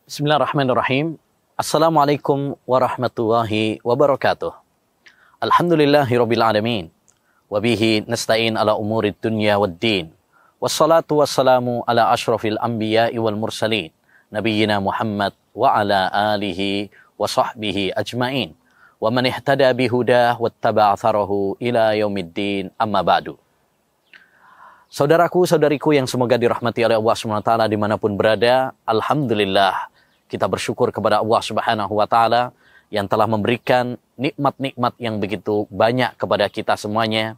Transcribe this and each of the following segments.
Bismillahirrahmanirrahim. Assalamualaikum warahmatullahi wabarakatuh. Alhamdulillahirabbil alamin. Wabihi nasta'in ala umurid dunya waddin. Wassalatu wassalamu ala asyrafil anbiya'i wal mursalin. Nabiyyina Muhammad wa ala alihi wa sahbihi ajmain. Wa man ihtada bihudah wattaba'a atharahu ila yaumiddin, amma ba'du. Saudaraku, saudariku yang semoga dirahmati oleh Allah SWT dimanapun berada, alhamdulillah kita bersyukur kepada Allah Subhanahu wa taala yang telah memberikan nikmat-nikmat yang begitu banyak kepada kita semuanya,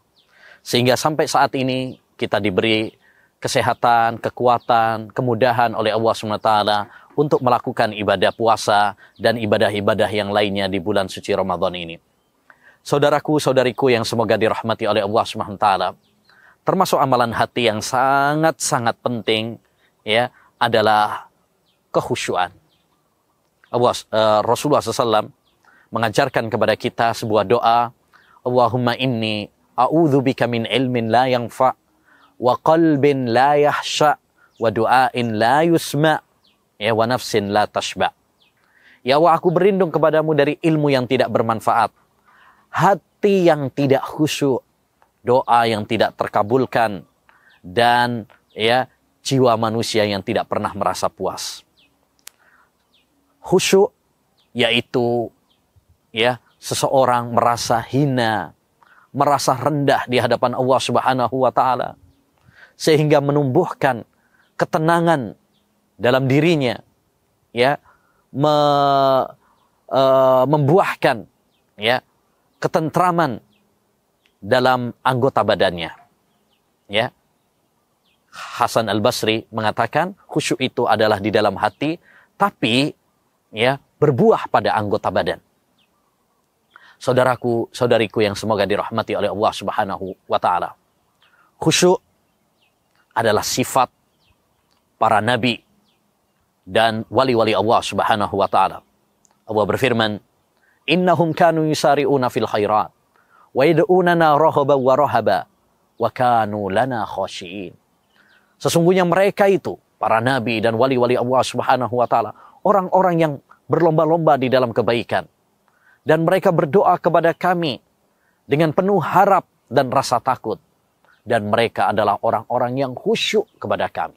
sehingga sampai saat ini kita diberi kesehatan, kekuatan, kemudahan oleh Allah Subhanahu wa taala untuk melakukan ibadah puasa dan ibadah-ibadah yang lainnya di bulan suci Ramadan ini. Saudaraku, saudariku yang semoga dirahmati oleh Allah Subhanahu wa taala, termasuk amalan hati yang sangat-sangat penting ya adalah kekhusyuan. Rasulullah SAW mengajarkan kepada kita sebuah doa, Allahumma inni a'udzubika min ilmin la yanfa' wa qalbin la yahsha' wa du'ain la yusma' ya wa nafsin la tashba'. Ya Allah, aku berlindung kepadamu dari ilmu yang tidak bermanfaat, hati yang tidak khusyuk, doa yang tidak terkabulkan, dan ya jiwa manusia yang tidak pernah merasa puas. Khusyuk yaitu ya seseorang merasa hina, merasa rendah di hadapan Allah Subhanahu wa taala, sehingga menumbuhkan ketenangan dalam dirinya, ya membuahkan ya ketentraman dalam anggota badannya. Ya. Hasan Al-Basri mengatakan khusyuk itu adalah di dalam hati, tapi ya berbuah pada anggota badan. Saudaraku, saudariku yang semoga dirahmati oleh Allah Subhanahu wa taala, khusyuk adalah sifat para nabi dan wali-wali Allah Subhanahu wa taala. Allah berfirman, innahum kanu yusari'una fil khairat wa yad'unana rahaban wa rahaba wa kanu lana khashiin. Sesungguhnya mereka itu, para nabi dan wali-wali Allah Subhanahu wa taala, orang-orang yang berlomba-lomba di dalam kebaikan, dan mereka berdoa kepada kami dengan penuh harap dan rasa takut, dan mereka adalah orang-orang yang khusyuk kepada kami.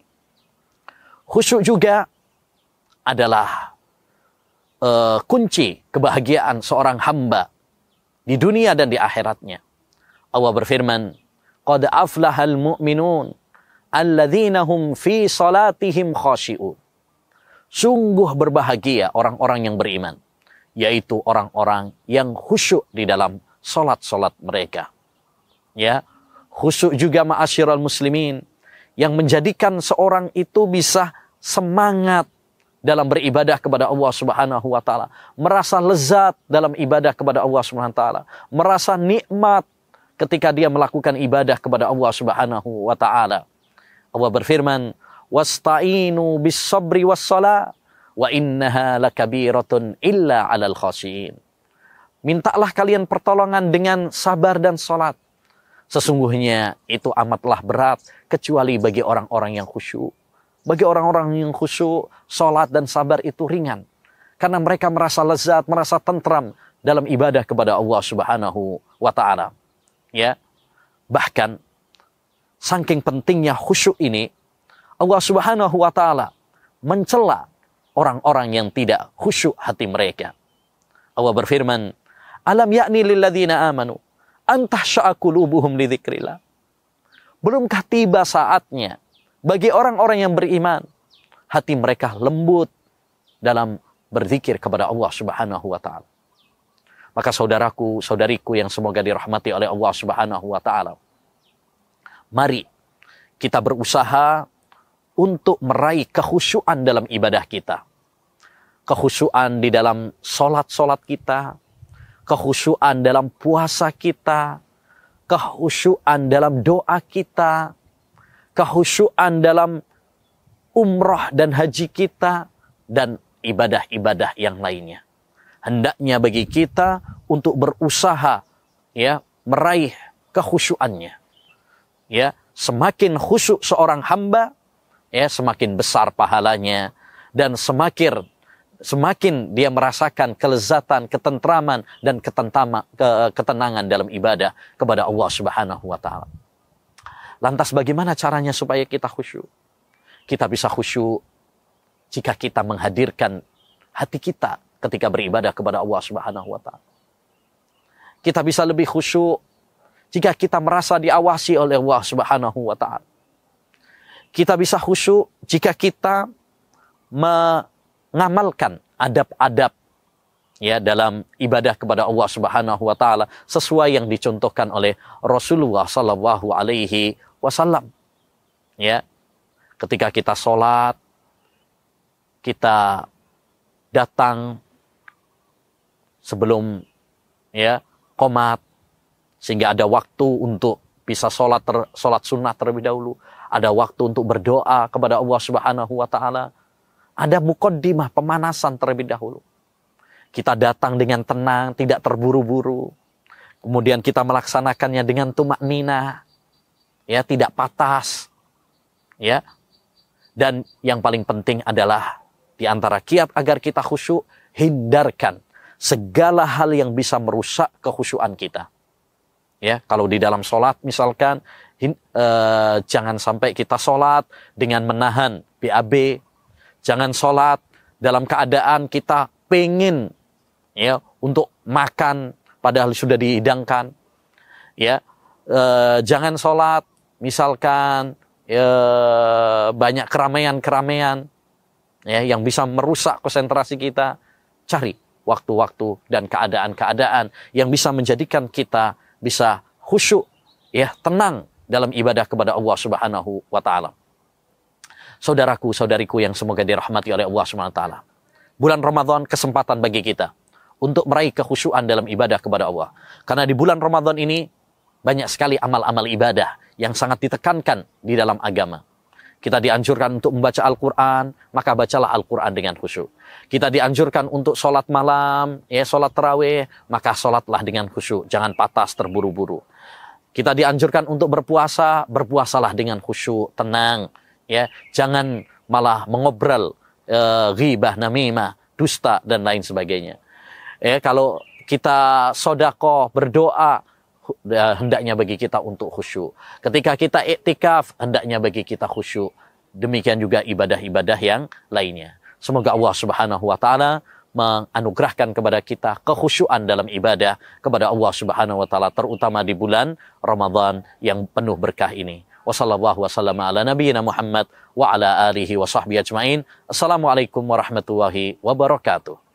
Khusyuk juga adalah kunci kebahagiaan seorang hamba di dunia dan di akhiratnya. Allah berfirman, qad aflahal mu'minun alladzina hum fi salatihim khashi'un. Sungguh berbahagia orang-orang yang beriman, yaitu orang-orang yang khusyuk di dalam salat-salat mereka. Ya, khusyuk juga ma'asyiral muslimin yang menjadikan seorang itu bisa semangat dalam beribadah kepada Allah Subhanahu wa taala, merasa lezat dalam ibadah kepada Allah Subhanahu wa taala, merasa nikmat ketika dia melakukan ibadah kepada Allah Subhanahu wa taala. Allah berfirman, wasta'inu bis sabri was shalah wa innaha lakabiratun illa 'alal khashiyin. Mintalah kalian pertolongan dengan sabar dan salat. Sesungguhnya itu amatlah berat kecuali bagi orang-orang yang khusyuk. Bagi orang-orang yang khusyuk, salat dan sabar itu ringan, karena mereka merasa lezat, merasa tentram dalam ibadah kepada Allah Subhanahu wa taala. Ya. Bahkan saking pentingnya khusyuk ini, Allah Subhanahu wa taala mencela orang-orang yang tidak khusyuk hati mereka. Allah berfirman, alam ya'ni lilladzina amanu an tahsha'a qulubuhum li dzikrillah. Belumkah tiba saatnya bagi orang-orang yang beriman hati mereka lembut dalam berzikir kepada Allah Subhanahu wa taala. Maka saudaraku, saudariku yang semoga dirahmati oleh Allah Subhanahu wa taala, mari kita berusaha untuk meraih kekhusyuan dalam ibadah kita. Kekhusyuan di dalam solat-solat kita, kekhusyuan dalam puasa kita, kekhusyuan dalam doa kita, kekhusyuan dalam umrah dan haji kita, dan ibadah-ibadah yang lainnya. Hendaknya bagi kita untuk berusaha ya meraih kekhusyuannya. Ya, semakin khusyuk seorang hamba, ya semakin besar pahalanya, dan semakin semakin dia merasakan kelezatan, ketentraman, dan ketenangan dalam ibadah kepada Allah Subhanahu wa Ta'ala. Lantas bagaimana caranya supaya kita khusyuk? Kita bisa khusyuk jika kita menghadirkan hati kita ketika beribadah kepada Allah Subhanahu wa Ta'ala. Kita bisa lebih khusyuk jika kita merasa diawasi oleh Allah Subhanahu wa Ta'ala. Kita bisa khusyuk jika kita mengamalkan adab-adab ya dalam ibadah kepada Allah Subhanahu wa Ta'ala sesuai yang dicontohkan oleh Rasulullah sallallahu alaihi wasallam. Ya. Ketika kita sholat, kita datang sebelum ya qomat, sehingga ada waktu untuk bisa sholat sunnah terlebih dahulu. Ada waktu untuk berdoa kepada Allah Subhanahu wa Ta'ala. Ada muqaddimah, pemanasan terlebih dahulu. Kita datang dengan tenang, tidak terburu-buru. Kemudian kita melaksanakannya dengan tumakninah, ya, tidak patas, ya. Dan yang paling penting adalah di antara kiat agar kita khusyuk, hindarkan segala hal yang bisa merusak kekhusyuan kita. Ya, kalau di dalam sholat misalkan, jangan sampai kita sholat dengan menahan BAB. Jangan sholat dalam keadaan kita pengen ya untuk makan padahal sudah dihidangkan. Ya, jangan sholat misalkan banyak keramaian-keramaian ya yang bisa merusak konsentrasi kita. Cari waktu-waktu dan keadaan-keadaan yang bisa menjadikan kita bisa khusyuk, ya, tenang dalam ibadah kepada Allah Subhanahu wa Ta'ala. Saudaraku, saudariku yang semoga dirahmati oleh Allah Subhanahu wa Ta'ala. Bulan Ramadan kesempatan bagi kita untuk meraih kekhusyuan dalam ibadah kepada Allah. Karena di bulan Ramadan ini banyak sekali amal-amal ibadah yang sangat ditekankan di dalam agama. Kita dianjurkan untuk membaca Al-Quran, maka bacalah Al-Quran dengan khusyuk. Kita dianjurkan untuk sholat malam, ya sholat tarawih, maka sholatlah dengan khusyuk. Jangan patas terburu-buru. Kita dianjurkan untuk berpuasa, berpuasalah dengan khusyuk, tenang. Ya, jangan malah mengobrol, ghibah, namimah, dusta, dan lain sebagainya. Ya, kalau kita sedekah, berdoa, hendaknya bagi kita untuk khusyuk. Ketika kita iktikaf, hendaknya bagi kita khusyuk. Demikian juga ibadah-ibadah yang lainnya. Semoga Allah Subhanahu wa Ta'ala menganugerahkan kepada kita kekhusyuan dalam ibadah kepada Allah Subhanahu wa Ta'ala, terutama di bulan Ramadan yang penuh berkah ini. Wassallallahu wasallam ala nabiyyina Muhammad wa ala alihi wa sahbihi ajmain. Assalamualaikum warahmatullahi wabarakatuh.